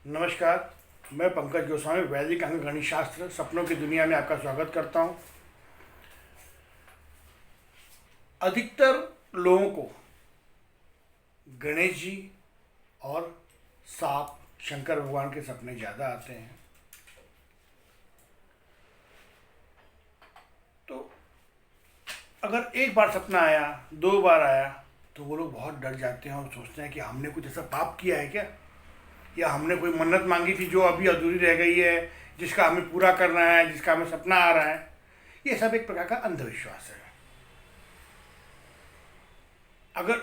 नमस्कार। मैं पंकज गोस्वामी वैदिक अंक गणित शास्त्र सपनों की दुनिया में आपका स्वागत करता हूं। अधिकतर लोगों को गणेश जी और सांप शंकर भगवान के सपने ज़्यादा आते हैं। तो अगर एक बार सपना आया, दो बार आया, तो वो लोग बहुत डर जाते हैं और सोचते हैं कि हमने कुछ ऐसा पाप किया है क्या, या हमने कोई मन्नत मांगी थी जो अभी अधूरी रह गई है, जिसका हमें पूरा करना है, जिसका हमें सपना आ रहा है। ये सब एक प्रकार का अंधविश्वास है। अगर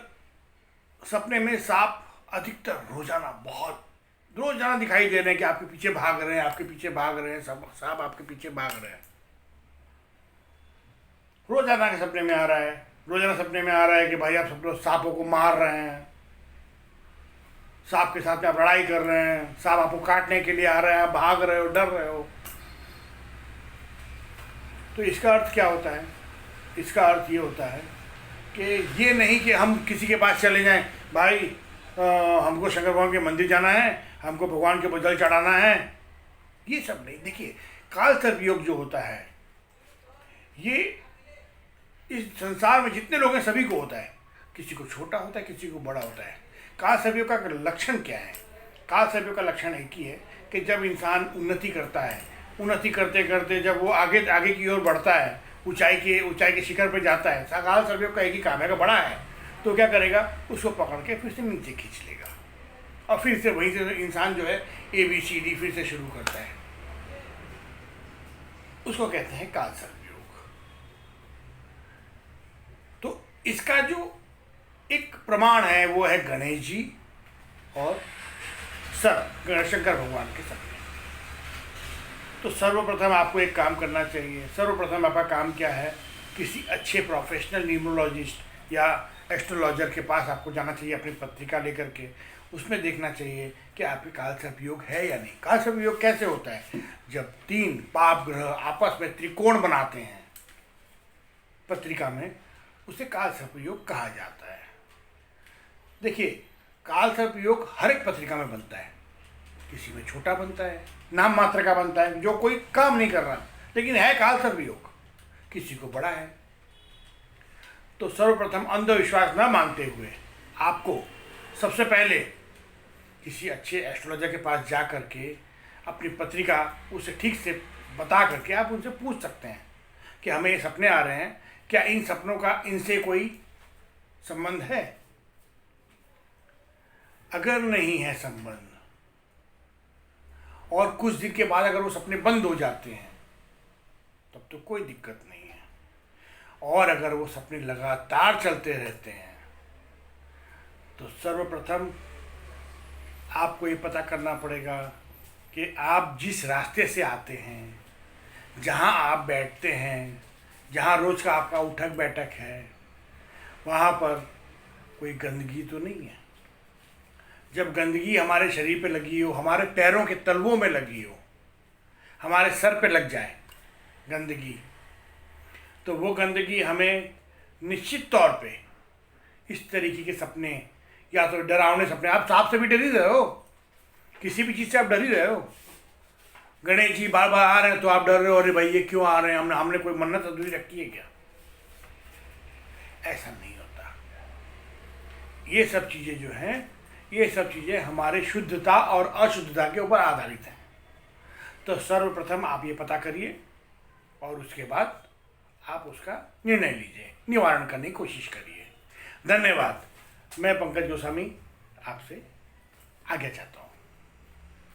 सपने में सांप अधिकतर रोजाना दिखाई दे रहे हैं कि आपके पीछे भाग रहे हैं, आपके पीछे भाग रहे हैं, सब सांप आपके पीछे भाग रहे हैं, रोजाना के सपने में आ रहा है, रोजाना सपने में आ रहा है कि भाई आप सब लोग सांपों को मार रहे हैं, सांप के साथ में आप लड़ाई कर रहे हैं, सांप आपको काटने के लिए आ रहा है, आप भाग रहे हो, डर रहे हो। तो इसका अर्थ क्या होता है? इसका अर्थ ये होता है कि ये नहीं कि हम किसी के पास चले जाएं, भाई हमको शंकर भगवान के मंदिर जाना है, हमको भगवान के बदल चढ़ाना है, ये सब नहीं। देखिए, काल सर्प योग जो होता है, ये इस संसार में जितने लोग हैं सभी को होता है। किसी को छोटा होता है, किसी को बड़ा होता है। काल सर्प योग का लक्षण क्या है? काल सर्प योग का लक्षण एक ही है कि जब इंसान उन्नति करता है, उन्नति करते करते जब वो आगे आगे की ओर बढ़ता है, ऊंचाई के शिखर पर जाता है, काल सर्प योग का एक ही काम है कि बड़ा है तो क्या करेगा, उसको पकड़ के फिर से नीचे खींच लेगा और फिर से वहीं से इंसान जो है ABCD फिर से शुरू करता है। उसको कहते हैं काल सर्प योग। तो इसका जो एक प्रमाण है वो है गणेश जी और शंकर भगवान के सपने। तो सर्वप्रथम आपको एक काम करना चाहिए। सर्वप्रथम आपका काम क्या है? किसी अच्छे प्रोफेशनल न्यूमरोलॉजिस्ट या एस्ट्रोलॉजर के पास आपको जाना चाहिए, अपनी पत्रिका लेकर के उसमें देखना चाहिए कि आपके काल सर्प योग है या नहीं। काल सर्प योग कैसे होता है? जब 3 पाप ग्रह आपस में त्रिकोण बनाते हैं पत्रिका में, उसे काल सर्प योग कहा जाता है। देखिए, काल सर्प योग हर एक पत्रिका में बनता है। किसी में छोटा बनता है, नाम मात्र का बनता है, जो कोई काम नहीं कर रहा, लेकिन है काल सर्प योग। किसी को बड़ा है। तो सर्वप्रथम अंधविश्वास न मानते हुए आपको सबसे पहले किसी अच्छे एस्ट्रोलॉजर के पास जा करके अपनी पत्रिका उसे ठीक से बता करके आप उनसे पूछ सकते हैं कि हमें ये सपने आ रहे हैं, क्या इन सपनों का इनसे कोई संबंध है? अगर नहीं है संबंध और कुछ दिन के बाद अगर वो सपने बंद हो जाते हैं, तब तो कोई दिक्कत नहीं है। और अगर वो सपने लगातार चलते रहते हैं, तो सर्वप्रथम आपको ये पता करना पड़ेगा कि आप जिस रास्ते से आते हैं, जहाँ आप बैठते हैं, जहाँ रोज का आपका उठक बैठक है, वहाँ पर कोई गंदगी तो नहीं है। जब गंदगी हमारे शरीर पे लगी हो, हमारे पैरों के तलवों में लगी हो, हमारे सर पे लग जाए गंदगी, तो वो गंदगी हमें निश्चित तौर पे इस तरीके के सपने, या तो डरावने सपने, आप सांप से भी डर ही रहे हो, किसी भी चीज़ से आप डर ही रहे हो। गणेश जी बार बार आ रहे हैं तो आप डर रहे हो, अरे भाई ये क्यों आ रहे हैं, हमने कोई मन्नत अधूरी रखी है क्या? ऐसा नहीं होता। ये सब चीज़ें जो हैं, ये सब चीज़ें हमारे शुद्धता और अशुद्धता के ऊपर आधारित हैं। तो सर्वप्रथम आप ये पता करिए और उसके बाद आप उसका निर्णय लीजिए, निवारण करने की कोशिश करिए। धन्यवाद। मैं पंकज गोस्वामी आपसे आज्ञा चाहता हूँ।